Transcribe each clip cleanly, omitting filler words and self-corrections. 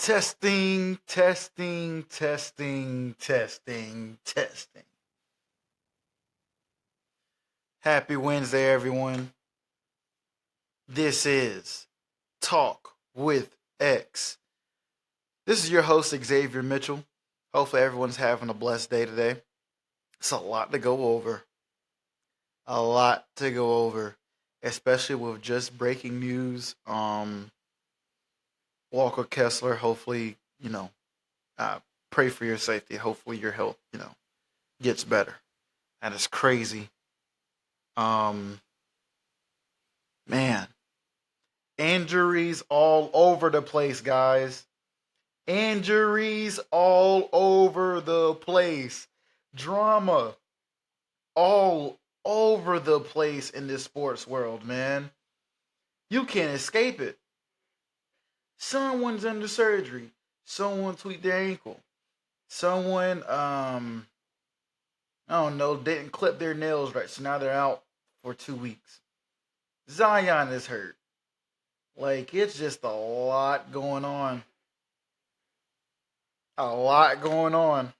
Testing, testing, testing, testing, testing. Happy Wednesday, everyone. This is Talk with X. This is your host, Xavier Mitchell. Hopefully, everyone's having a blessed day today. It's a lot to go over. A lot to go over, especially with just breaking news. Walker Kessler, hopefully, uh, pray for your safety. Hopefully, your health, gets better. That is crazy. Um, Man, injuries all over the place, guys. Injuries all over the place. Drama all over the place in this sports world, man. You can't escape it. Someone's under surgery. Someone tweaked their ankle. Someone, I don't know, didn't clip their nails right, so now they're out for 2 weeks. Zion is hurt. Like, it's just a lot going on. A lot going on.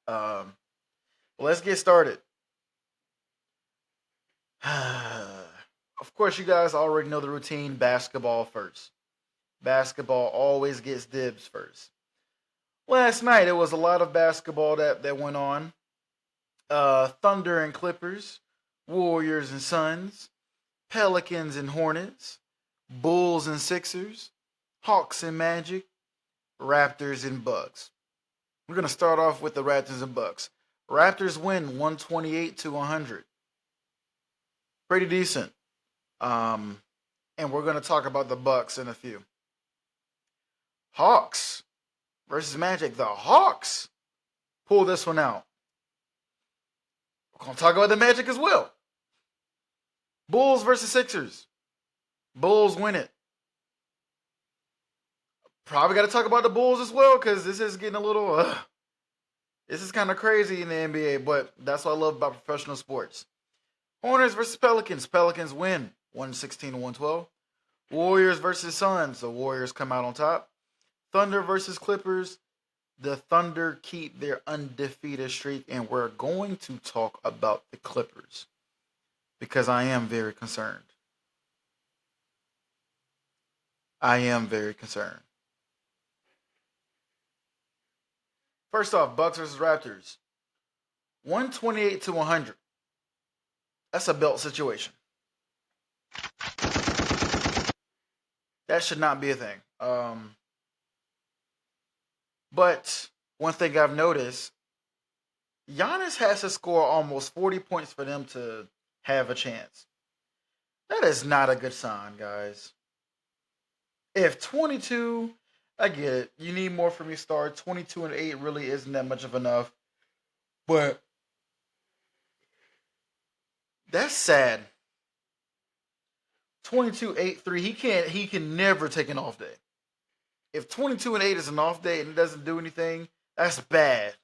Um, let's get started. Of course, you guys already know the routine. Basketball first. Basketball always gets dibs first. Last night, it was a lot of basketball that went on. Thunder and Clippers, Warriors and Suns, Pelicans and Hornets, Bulls and Sixers, Hawks and Magic, Raptors and Bucks. We're going to start off with the Raptors and Bucks. Raptors win 128-100. Pretty decent. And we're going to talk about the Bucks in a few. Hawks versus Magic. The Hawks pull this one out. We're going to talk about the Magic as well. Bulls versus Sixers. Bulls win it. Probably got to talk about the Bulls as well because this is getting a little. This is kind of crazy in the NBA, but that's what I love about professional sports. Hornets versus Pelicans. Pelicans win 116-112. Warriors versus Suns. The Warriors come out on top. Thunder versus Clippers. The Thunder keep their undefeated streak, and we're going to talk about the Clippers because I am very concerned. I am very concerned. First off, Bucks versus Raptors. 128-100. That's a belt situation. That should not be a thing. But one thing I've noticed, Giannis has to score almost 40 points for them to have a chance. That is not a good sign, guys. If 22, I get it. You need more from your star. 22-8 really isn't that much of enough. But that's sad. 22-8-3. He can never take an off day. If 22-8 is an off day and it doesn't do anything, that's bad.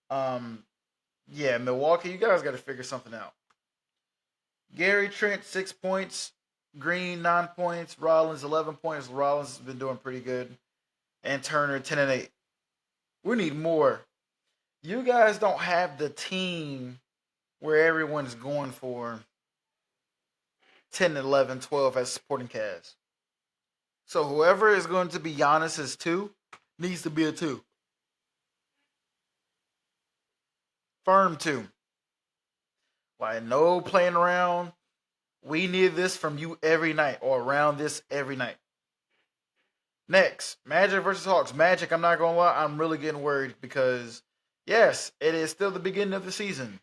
Yeah, Milwaukee, you guys got to figure something out. Gary Trent 6 points, Green 9 points, Rollins 11 points. Rollins has been doing pretty good, and Turner 10-8. We need more. You guys don't have the team where everyone's going for 10, 11, 12 as supporting cast. So whoever is going to be Giannis's 2 needs to be a 2. Firm 2. Like, no playing around. We need this from you every night or around this every night. Next, Magic versus Hawks. Magic, I'm not going to lie, I'm really getting worried because, yes, it is still the beginning of the season.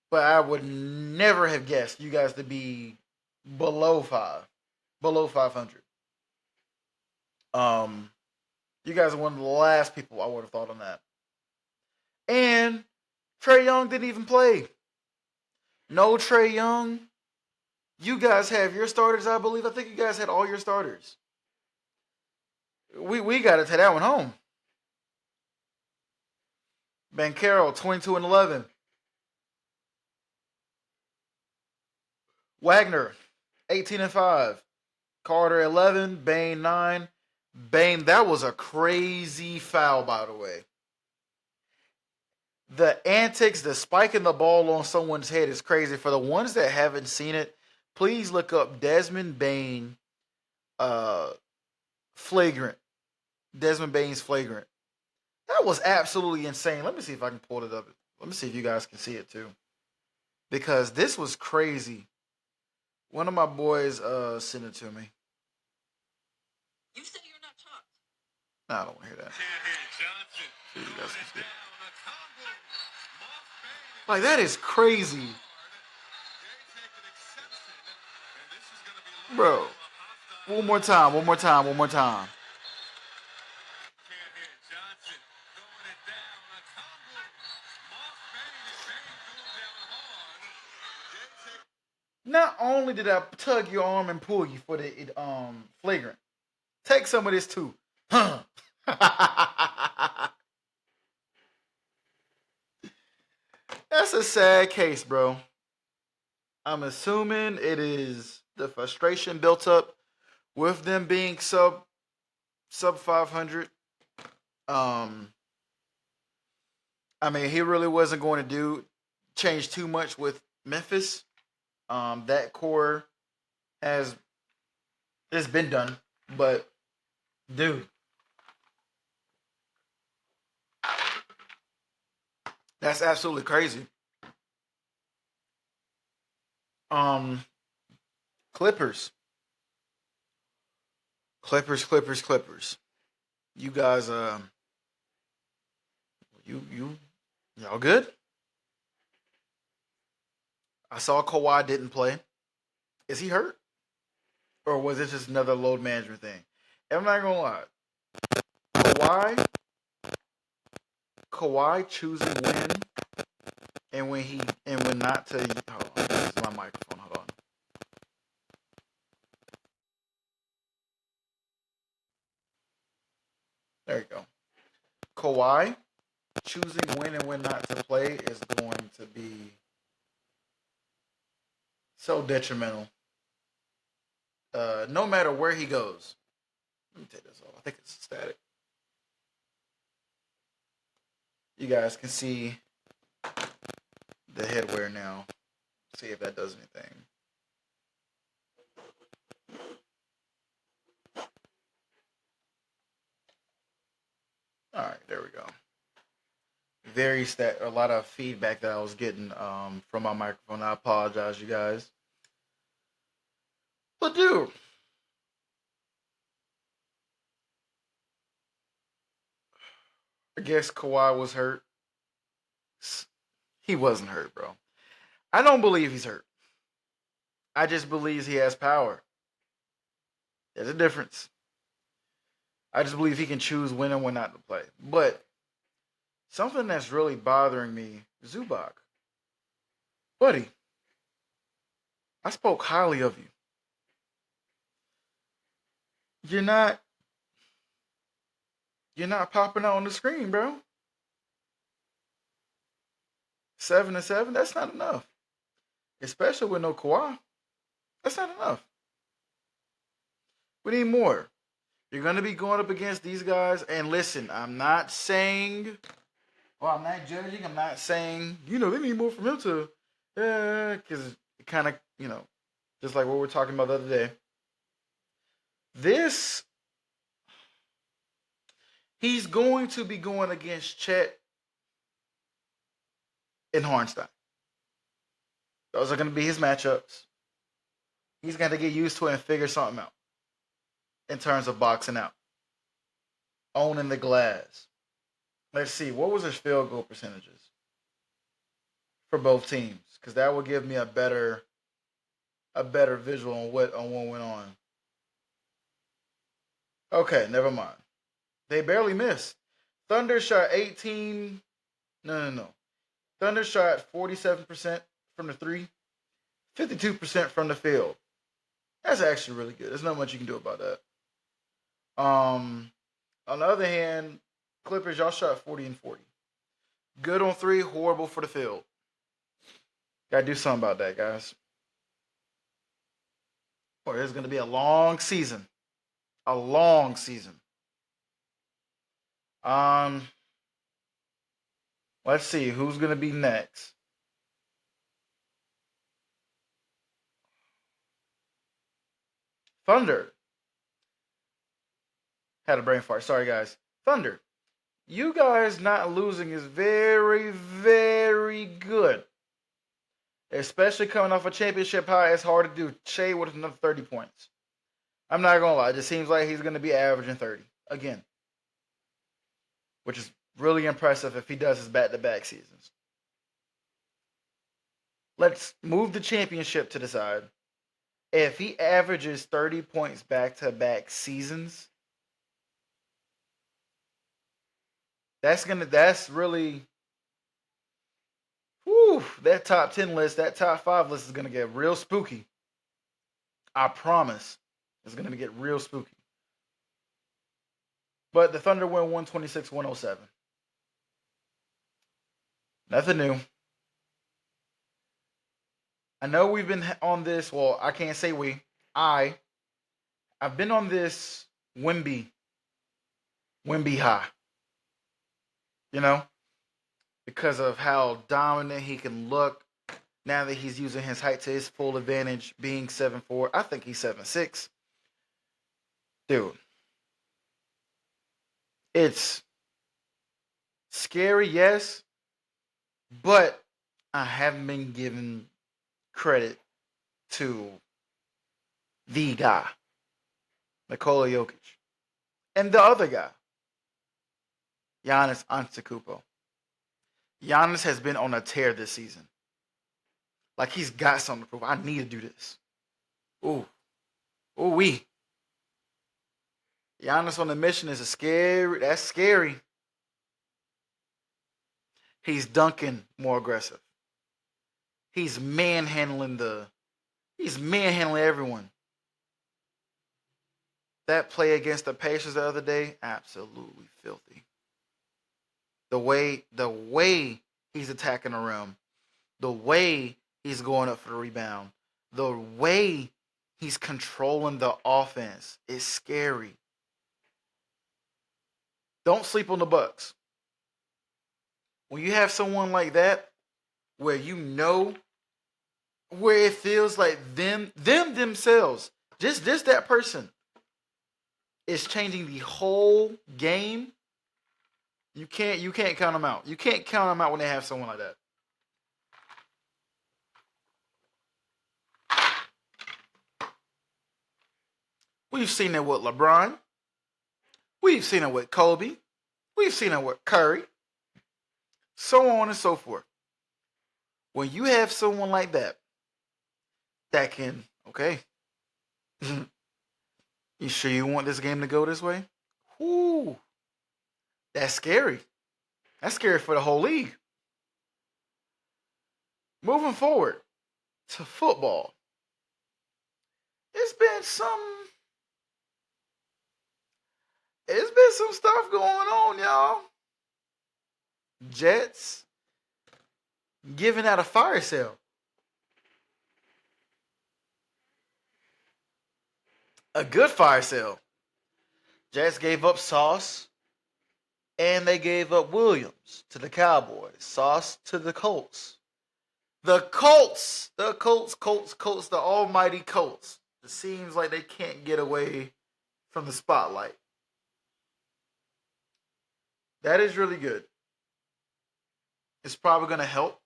But I would never have guessed you guys to be below 500. You guys are one of the last people I would have thought on that. And Trae Young didn't even play. No Trae Young. You guys have your starters, I believe. I think you guys had all your starters. We got to take that one home. Banchero, 22-11. Wagner, 18-5. Carter, 11. Bain, 9. Bane, that was a crazy foul, by the way. The antics, the spiking the ball on someone's head is crazy. For the ones that haven't seen it, please look up Desmond Bane uh, flagrant. Desmond Bane's flagrant. That was absolutely insane. Let me see if I can pull it up. Let me see if you guys can see it too. Because this was crazy. One of my boys sent it to me. You say you're not shocked. No, I don't want to hear that. So you guys can see it. Like, that is crazy. Bro. One more time, one more time, one more time. Not only did I tug your arm and pull you for the flagrant, take some of this too. Huh. That's a sad case, bro. I'm assuming it is the frustration built up with them being sub 500. Um, I mean, he really wasn't going to change too much with Memphis. That core has it's been done, but dude, that's absolutely crazy. Um, Clippers, Clippers. You guys, y'all good? I saw Kawhi didn't play. Is he hurt, or was it just another load management thing? I'm not gonna lie. Kawhi, Kawhi choosing when and when not to. Hold on, this is my microphone. Hold on. There you go. Kawhi choosing when and when not to play is going to be so detrimental. No matter where he goes. Let me take this off. I think it's static. You guys can see the headwear now. See if that does anything. All right, there we go. A lot of feedback that I was getting from my microphone. I apologize, you guys. But dude, I guess Kawhi was hurt. He wasn't hurt, bro. I don't believe he's hurt. I just believe he has power. There's a difference. I just believe he can choose when and when not to play. But something that's really bothering me, Zubac, buddy, I spoke highly of you. You're not you're not popping out on the screen, bro. 7-7, that's not enough. Especially with no Kawhi. That's not enough. We need more. You're gonna be going up against these guys, and listen, I'm not saying I'm not judging, I'm not saying, they need more from him to because it kind of, just like what we were talking about the other day. This he's going to be going against Chet and Harnstein. Those are going to be his matchups. He's got to get used to it and figure something out in terms of boxing out, owning the glass. Let's see, what was his field goal percentages for both teams? Because that will give me a better visual on what went on. Okay, never mind. They barely missed. Thunder shot 18. No. Thunder shot 47% from the three, 52% from the field. That's actually really good. There's not much you can do about that. On the other hand, Clippers, y'all shot 40 and 40. Good on three, horrible for the field. Gotta do something about that, guys. Or it's gonna be a long season. A long season. Um, let's see who's gonna be next. Thunder had a brain fart. Sorry, guys. Thunder. You guys not losing is very, very good. Especially coming off a championship high, it's hard to do. Shea with another 30 points. I'm not gonna lie, it just seems like he's gonna be averaging 30 again, which is really impressive if he does his back-to-back seasons. Let's move the championship to the side. If he averages 30 points back-to-back seasons, that's really whew, that top 10 list, that top 5 list is gonna get real spooky. I promise. It's gonna get real spooky. But the Thunder win 126-107. Nothing new. I know we've been on this. Well, I can't say we. I've been on this Wimby high. You know, because of how dominant he can look now that he's using his height to his full advantage, being 7'4". I think he's 7'6". Dude, it's scary, yes, but I haven't been given credit to the guy, Nikola Jokic, and the other guy, Giannis Antetokounmpo. Giannis has been on a tear this season. Like he's got something to prove. I need to do this. Ooh, ooh wee. Giannis on the mission is a scary. That's scary. He's dunking more aggressive. He's manhandling the. He's manhandling everyone. That play against the Pacers the other day, absolutely filthy. The way he's attacking the rim, the way he's going up for the rebound, the way he's controlling the offense is scary. Don't sleep on the Bucks. When you have someone like that, where you know where it feels like them themselves, just that person is changing the whole game. You can't count them out. You can't count them out when they have someone like that. We've seen it with LeBron. We've seen it with Kobe. We've seen it with Curry. So on and so forth. When you have someone like that can, okay, you sure you want this game to go this way? Whoo, that's scary. That's scary for the whole league. Moving forward to football, it's been some, it's been some stuff going on, y'all. Jets giving out a fire sale. A good fire sale. Jets gave up Sauce and they gave up Williams to the Cowboys. Sauce to the Colts. The Colts, the almighty Colts. It seems like they can't get away from the spotlight. That is really good. It's probably going to help.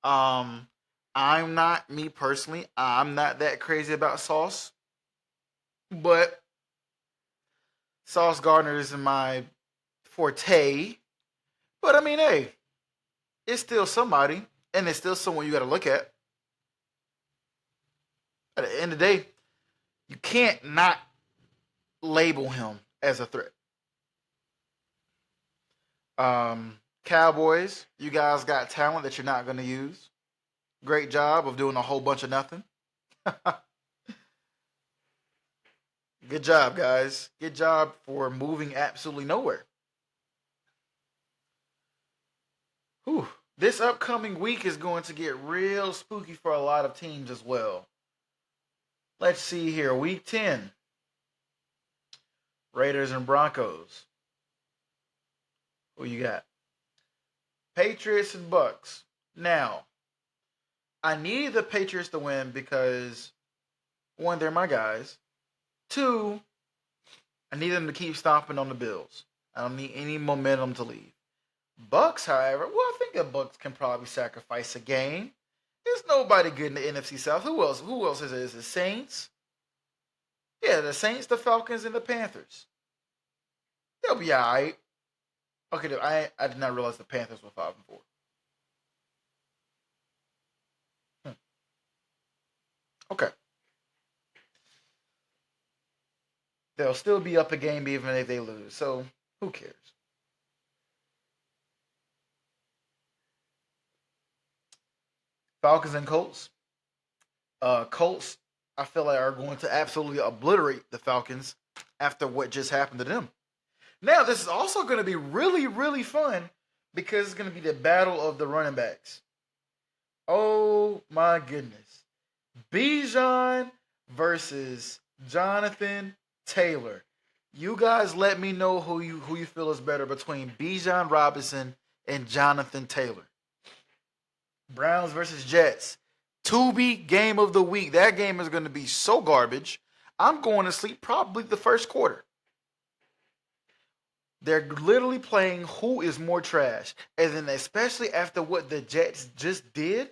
Um, I'm not, me personally, I'm not that crazy about Sauce. But Sauce Gardner isn't my forte. But I mean, hey, it's still somebody. And it's still someone you got to look at. At the end of the day, you can't not label him as a threat. Cowboys, you guys got talent that you're not going to use. Great job of doing a whole bunch of nothing. Good job, guys. Good job for moving absolutely nowhere. Whew. This upcoming week is going to get real spooky for a lot of teams as well. Let's see here. Week 10. Raiders and Broncos. Who you got? Patriots and Bucks. Now, I need the Patriots to win because one, they're my guys. Two, I need them to keep stomping on the Bills. I don't need any momentum to leave. Bucks, however, well, I think the Bucks can probably sacrifice a game. There's nobody good in the NFC South. Who else? Who else is it? Is it Saints? Yeah, the Saints, the Falcons, and the Panthers. They'll be all right. Okay, I did not realize the Panthers were 5-4. Okay, they'll still be up a game even if they lose. So who cares? Falcons and Colts. Colts, I feel like are going to absolutely obliterate the Falcons after what just happened to them. Now, this is also going to be really, really fun because it's going to be the battle of the running backs. Oh my goodness. Bijan versus Jonathan Taylor. You guys let me know who you feel is better between Bijan Robinson and Jonathan Taylor. Browns versus Jets. Tubi game of the week. That game is going to be so garbage. I'm going to sleep probably the first quarter. They're literally playing who is more trash. And then especially after what the Jets just did.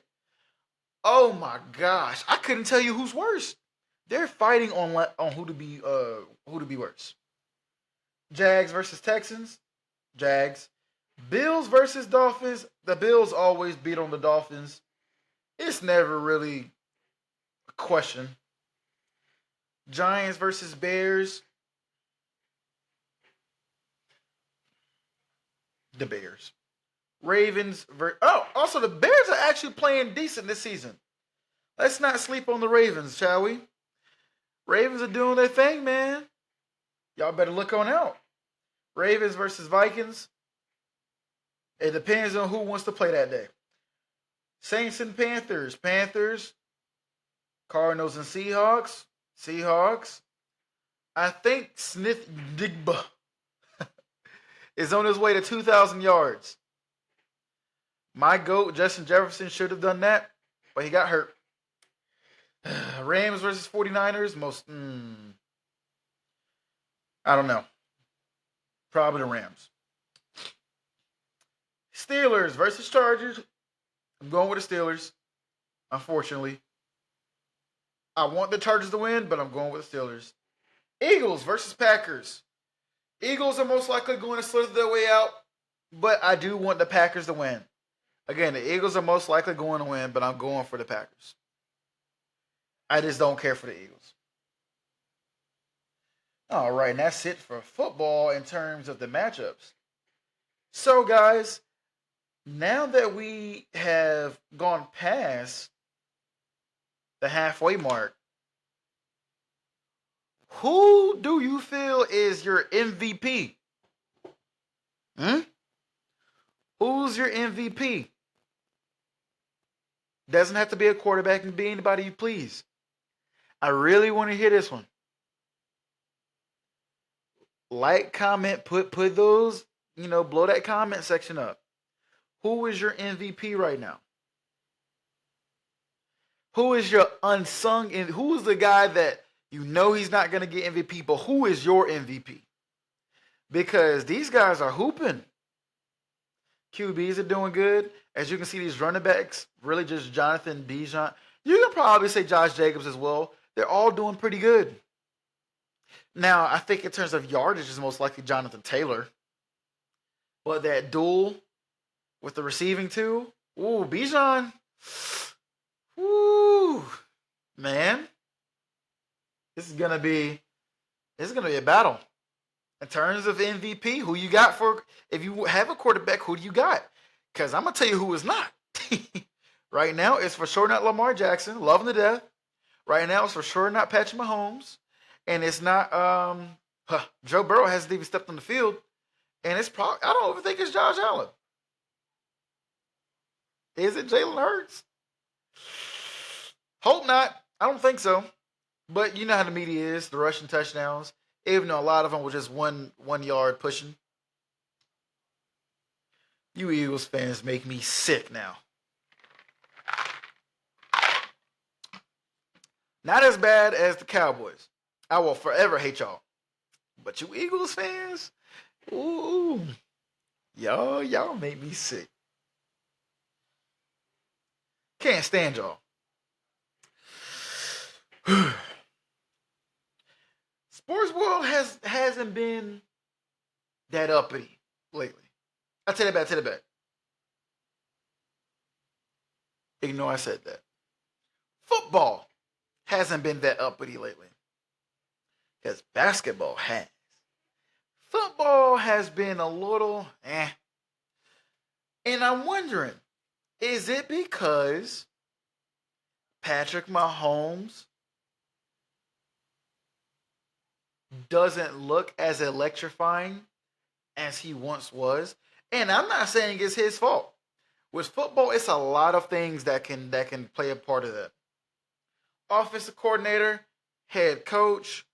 Oh my gosh. I couldn't tell you who's worse. They're fighting on who to be worse. Jags versus Texans. Jags. Bills versus Dolphins. The Bills always beat on the Dolphins. It's never really a question. Giants versus Bears. The Bears. Also the Bears are actually playing decent this season. Let's not sleep on the Ravens, shall we? Ravens are doing their thing, man. Y'all better look on out. Ravens versus Vikings. It depends on who wants to play that day. Saints and Panthers. Panthers. Cardinals and Seahawks. Seahawks. I think Smith Digba is on his way to 2,000 yards. My GOAT, Justin Jefferson, should have done that, but he got hurt. Rams versus 49ers. I don't know. Probably the Rams. Steelers versus Chargers. I'm going with the Steelers, unfortunately. I want the Chargers to win, but I'm going with the Steelers. Eagles versus Packers. Eagles are most likely going to slither their way out, but I do want the Packers to win. Again, the Eagles are most likely going to win, but I'm going for the Packers. I just don't care for the Eagles. All right, and that's it for football in terms of the matchups. So, guys, now that we have gone past the halfway mark, who do you feel is your MVP? Who's your MVP? Doesn't have to be a quarterback, and be anybody you please. I really want to hear this one. Like, comment, put those, blow that comment section up. Who is your MVP right now? Who is your unsung? Who is the guy that you know he's not going to get MVP, but who is your MVP? Because these guys are hooping. QBs are doing good. As you can see, these running backs, really just Jonathan Bijan. You can probably say Josh Jacobs as well. They're all doing pretty good. Now, I think in terms of yardage, is most likely Jonathan Taylor. But that duel with the receiving too, Bijan, man, this is gonna be a battle. In terms of MVP, who you got for? If you have a quarterback, who do you got? Because I'm gonna tell you who is not. Right now, it's for sure not Lamar Jackson, love him to death. Right now, it's for sure not Patrick Mahomes, and it's not Joe Burrow hasn't even stepped on the field, and it's probably I don't even think it's Josh Allen. Is it Jalen Hurts? Hope not. I don't think so. But you know how the media is, the rushing touchdowns. Even though a lot of them were just 1 yard pushing. You Eagles fans make me sick now. Not as bad as the Cowboys. I will forever hate y'all. But you Eagles fans, ooh, y'all make me sick. Can't stand y'all. Sports world hasn't been that uppity lately. I tell you about, Ignore I said that. Football hasn't been that uppity lately. Because basketball has. Football has been a little eh. And I'm wondering, is it because Patrick Mahomes doesn't look as electrifying as he once was? And I'm not saying it's his fault. With football, it's a lot of things that can play a part of that. Offensive coordinator, head coach,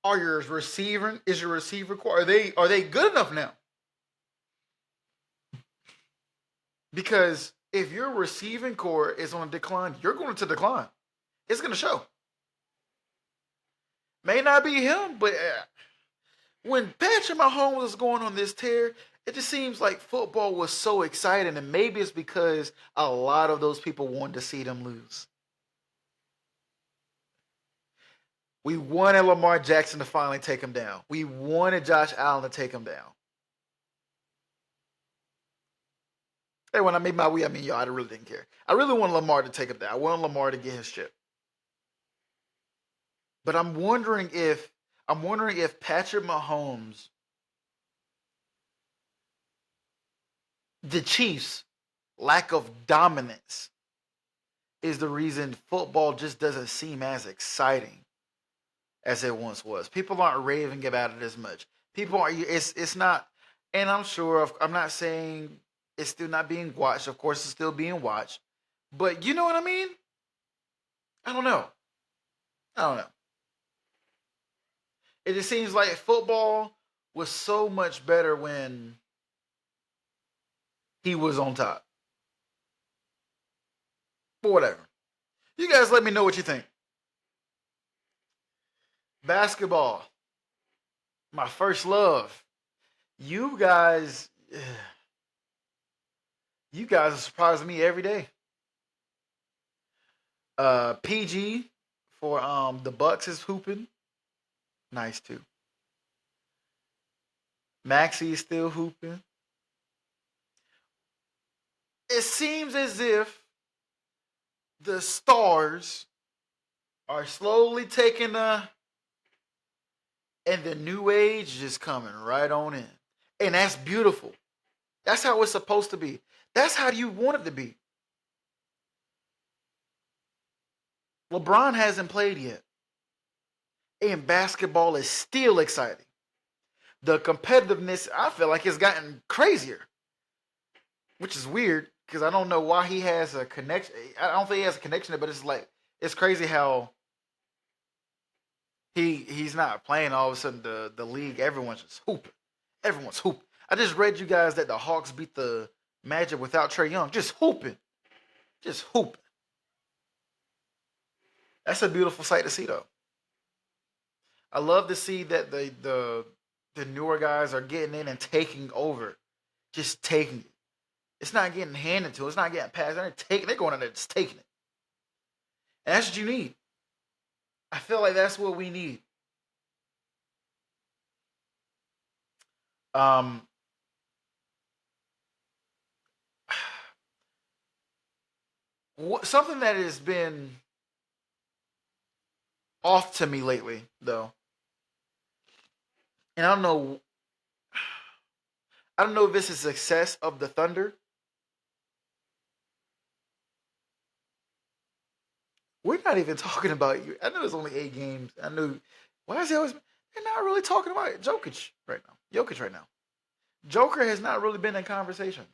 is your receiver core, are they good enough now? Because if your receiving core is on a decline, you're going to decline. It's going to show. May not be him, but when Patrick Mahomes was going on this tear, it just seems like football was so exciting, and maybe it's because a lot of those people wanted to see them lose. We wanted Lamar Jackson to finally take him down. We wanted Josh Allen to take him down. Hey, when I made my we, I mean y'all. I really didn't care. I really wanted Lamar to take him down. I wanted Lamar to get his chip. But I'm wondering if Patrick Mahomes, the Chiefs' lack of dominance is the reason football just doesn't seem as exciting as it once was. People aren't raving about it as much. People are. It's not. And I'm sure. I'm not saying it's still not being watched. Of course, it's still being watched. But you know what I mean? I don't know. I don't know. It just seems like football was so much better when he was on top. But whatever. You guys let me know what you think. Basketball, my first love. You guys, you guys are surprising me every day. PG for the Bucks is hooping. Nice too. Maxie is still hooping. It seems as if the stars are slowly taking and the new age is just coming right on in. And that's beautiful. That's how it's supposed to be. That's how you want it to be. LeBron hasn't played yet. And basketball is still exciting. The competitiveness, I feel like, has gotten crazier, which is weird because I don't know why he has a connection. I don't think he has a connection, but it's like it's crazy how he's not playing. All of a sudden, the league, everyone's just hooping. Everyone's hooping. I just read you guys that the Hawks beat the Magic without Trey Young, just hooping, just hooping. That's a beautiful sight to see, though. I love to see that the newer guys are getting in and taking over, just taking it. It's not getting handed to. It's not getting passed. They're going in there just taking it. And that's what you need. I feel like that's what we need. Um, Something that has been off to me lately, though, and I don't know if this is success of the Thunder. We're not even talking about you. I know it's only 8 games. I know. Why is he always? They're not really talking about Jokic right now. Jokic right now. Joker has not really been in conversations.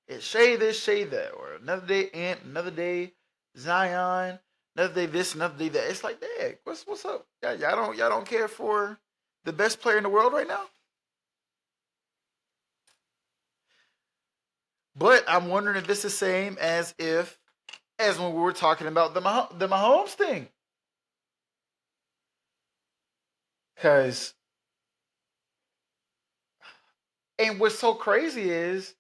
It's Shay this, Shay that, or another day Ant, another day Zion. Another day this, another day that. It's like, dang, what's up? Y'all don't care for the best player in the world right now. But I'm wondering if it's the same as when we were talking about the Mahomes thing. Cause and what's so crazy is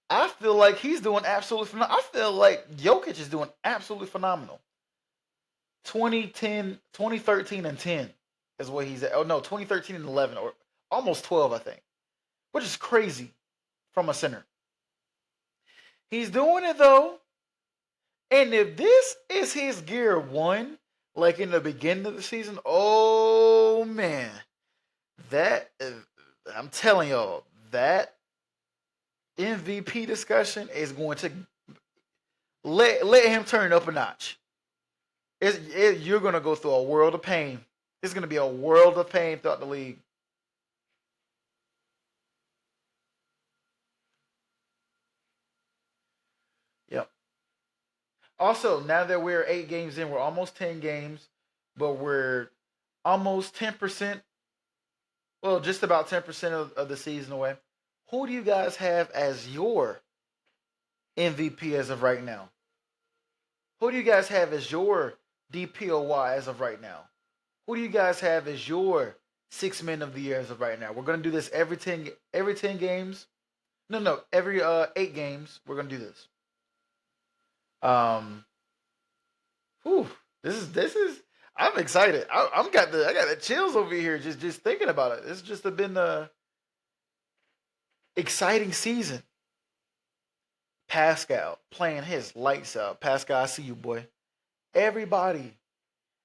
I feel like he's doing absolutely phenomenal. I feel like Jokic is doing absolutely phenomenal. 2010, 2013, and 10 is what he's at. Oh no, 2013 and 11 or almost 12, I think. Which is crazy from a center. He's doing it though. And if this is his gear one, like in the beginning of the season, oh man, that I'm telling y'all, that MVP discussion is going to let him turn up a notch. You're going to go through a world of pain. It's going to be a world of pain throughout the league. Yep. Also, now that we're 8 games in, we're almost 10 games, but we're almost 10%. Well, just about 10% of the season away. Who do you guys have as your MVP as of right now? Who do you guys have as your DPOY as of right now? Who do you guys have as your 6 men of the year as of right now? We're gonna do this every ten games. No, every 8 games. We're gonna do this. Um, whew, this is. I'm excited. I got the chills over here just thinking about it. It's just been a exciting season. Pascal playing his lights out. Pascal, I see you, boy. Everybody,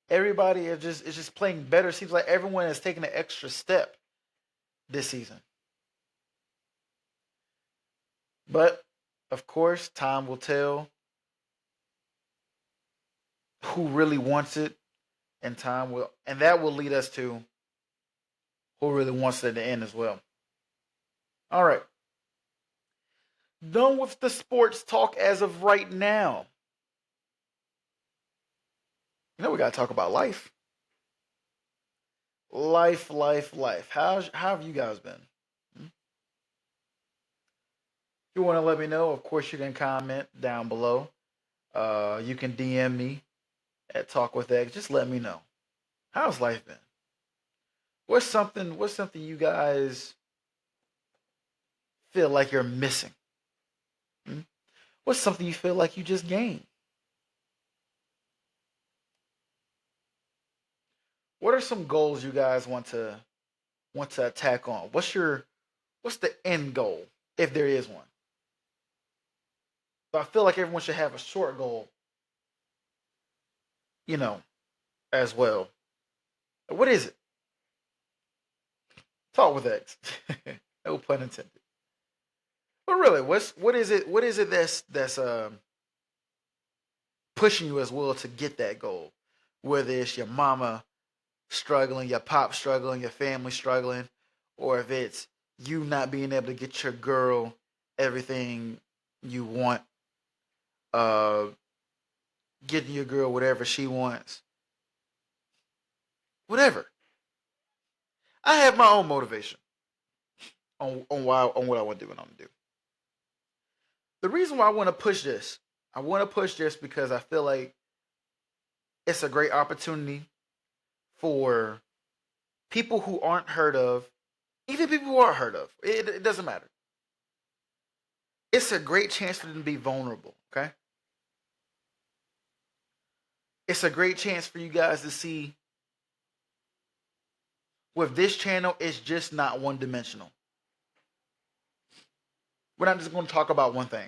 everybody is just playing better. Seems like everyone has taken an extra step this season. But of course, time will tell who really wants it, and that will lead us to who really wants it at the end as well. All right, done with the sports talk as of right now. We gotta talk about life, life. How have you guys been? Hmm? If you want to let me know, of course you can comment down below. You can DM me at Talk with X. Just let me know. How's life been? What's something you guys feel like you're missing? Hmm? What's something you feel like you just gained? What are some goals you guys want to attack on? What's the end goal if there is one? So I feel like everyone should have a short goal, you know, as well. What is it? Talk with X. No pun intended. But really, what is it? What is it that's pushing you as well to get that goal? Whether it's your mama struggling, your pop struggling, your family struggling, or if it's you not being able to get your girl everything you want, uh, getting your girl whatever she wants, whatever. I have my own motivation on what I want to do and I'm gonna do. The reason why I want to push this because I feel like it's a great opportunity for people who aren't heard of, even people who are heard of. It doesn't matter. It's a great chance for them to be vulnerable. Okay, it's a great chance for you guys to see with this channel. It's just not one dimensional. We're not just going to talk about one thing.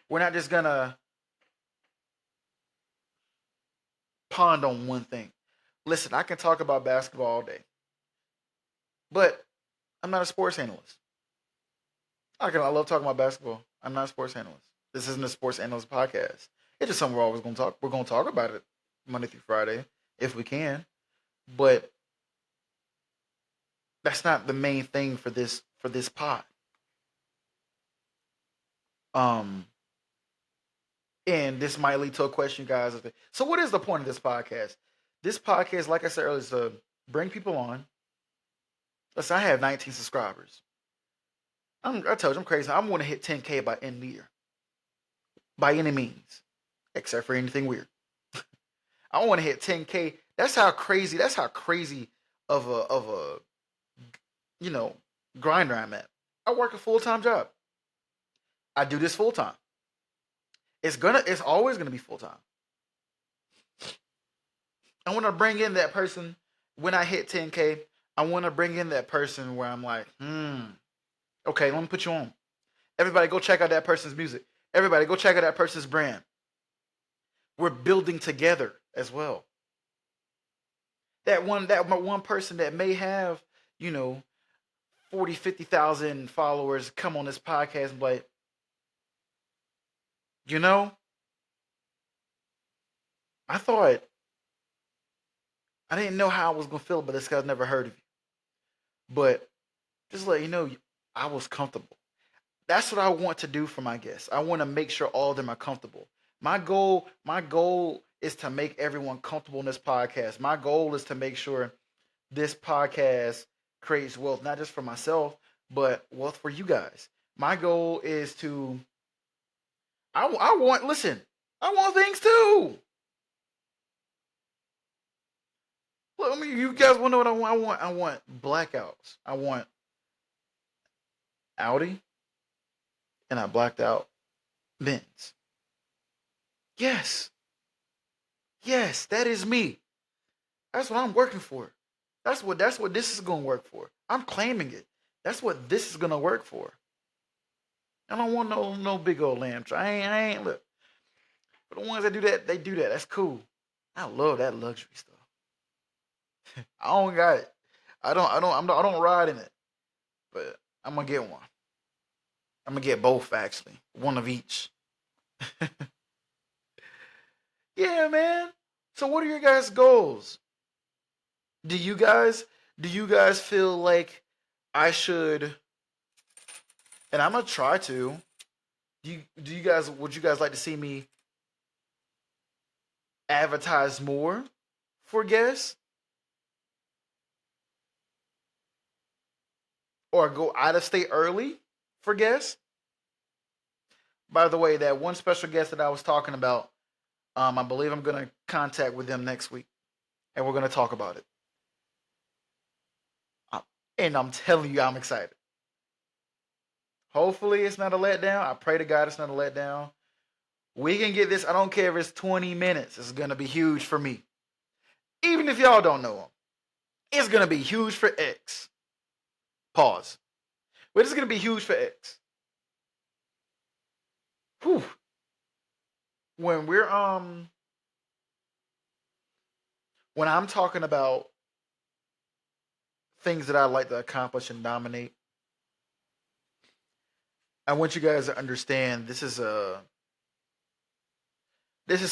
We're not just gonna pond on one thing. Listen, I can talk about basketball all day, but I'm not a sports analyst. I love talking about basketball. I'm not a sports analyst. This isn't a sports analyst podcast. It's just something we're always going to talk. We're going to talk about it Monday through Friday if we can, but that's not the main thing for this pod. Um, And this might lead to a question, guys. So, what is the point of this podcast? This podcast, like I said earlier, is to bring people on. Listen, I have 19 subscribers. I told you I'm crazy. I'm going to hit 10K by end of the year, by any means, except for anything weird. I want to hit 10K. That's how crazy. That's how crazy of a you know grinder I'm at. I work a full-time job. I do this full time. It's always gonna be full time. I want to bring in that person when I hit 10K. I want to bring in that person where I'm like, okay, let me put you on. Everybody, go check out that person's music. Everybody, go check out that person's brand. We're building together as well. That one person that may have, you know, 40, 50,000 followers come on this podcast and be like, you know, I thought I didn't know how I was gonna feel about this because I've never heard of you. But just let you know, I was comfortable. That's what I want to do for my guests. I want to make sure all of them are comfortable. My goal is to make everyone comfortable in this podcast. My goal is to make sure this podcast creates wealth, not just for myself, but wealth for you guys. My goal is to, I want, listen, I want things too. Look, I mean, you guys want to know what I want? I want blackouts. I want Audi, and I blacked out Benz. Yes, yes, that is me. That's what I'm working for. That's what this is gonna work for. I'm claiming it. That's what this is gonna work for. I don't want no big old lamb. I ain't look. For the ones that do that, they do that. That's cool. I love that luxury stuff. I don't got it. I don't ride in it. But I'm gonna get one. I'm gonna get both actually. One of each. Yeah, man. So what are your guys' goals? Do you guys do you guys feel like I should, and I'm gonna try to. Do you guys would you guys like to see me advertise more for guests or go out of state early for guests? By the way, that one special guest that I was talking about, I believe I'm gonna contact with them next week, and we're gonna talk about it. Uh, And I'm telling you, I'm excited. Hopefully, it's not a letdown. I pray to God it's not a letdown. We can get this. I don't care if it's 20 minutes. It's gonna be huge for me. Even if y'all don't know him, it's gonna be huge for X. Pause. But it's gonna be huge for X. Whew. When we're when I'm talking about things that I like to accomplish and dominate, I want you guys to understand this is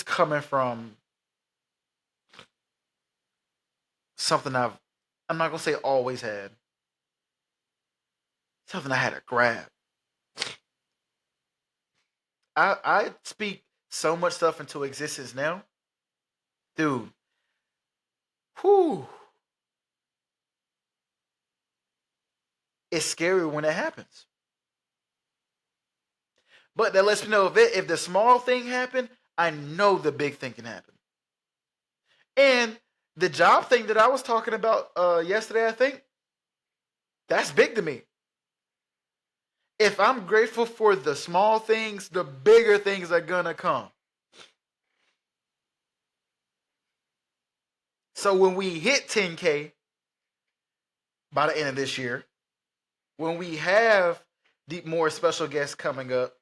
coming from something I'm not gonna say always had, something I had to grab. I speak so much stuff into existence now, dude. Whew, it's scary when it happens. But that lets me know if the small thing happened, I know the big thing can happen. And the job thing that I was talking about yesterday, I think that's big to me. If I'm grateful for the small things, the bigger things are gonna come. So when we hit 10K by the end of this year, when we have the more special guests coming up,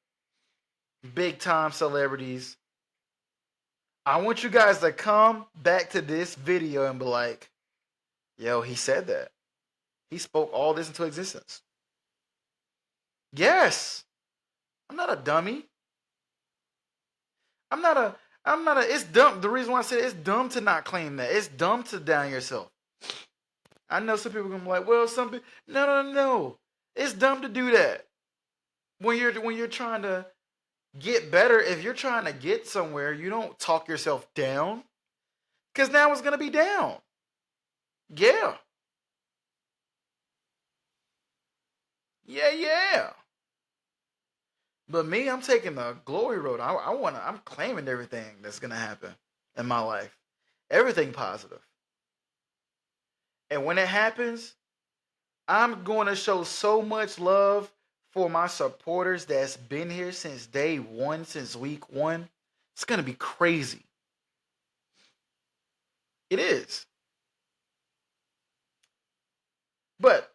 big time celebrities, I want you guys to come back to this video and be like, yo, he said that. He spoke all this into existence. Yes, I'm not a dummy. I'm not a. I'm not a. It's dumb. The reason why I said it's dumb to not claim that. It's dumb to down yourself. I know some people are gonna be like, well, some people. No, no, no. It's dumb to do that when you're trying to get better. If you're trying to get somewhere, you don't talk yourself down because now it's going to be down. Yeah. Yeah, yeah. But me, I'm taking the glory road. I'm claiming everything that's going to happen in my life. Everything positive. And when it happens, I'm going to show so much love for my supporters that's been here since day one, since week one. It's going to be crazy. It is. But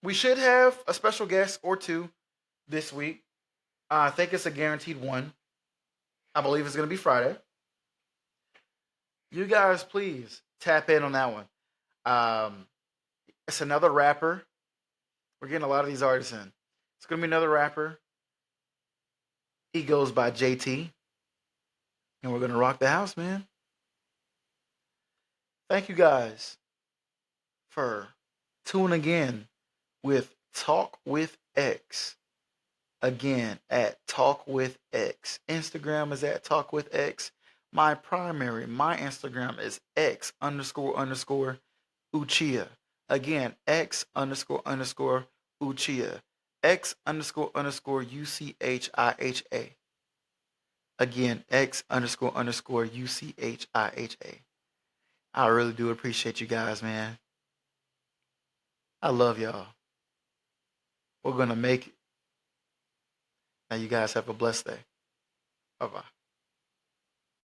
we should have a special guest or two this week. I think it's a guaranteed one. I believe it's going to be Friday. You guys, please tap in on that one. Um, it's another rapper. We're getting a lot of these artists in. It's going to be another rapper. He goes by JT. And we're going to rock the house, man. Thank you guys for tuning in with Talk with X. Again, at Talk with X. Instagram is at Talk with X. My Instagram is X underscore underscore Uchiha. Again, X underscore underscore Uchiha. X underscore underscore UCHIHA. Again, X underscore underscore UCHIHA. I really do appreciate you guys, man. I love y'all. We're going to make it. Now, you guys have a blessed day. Bye bye.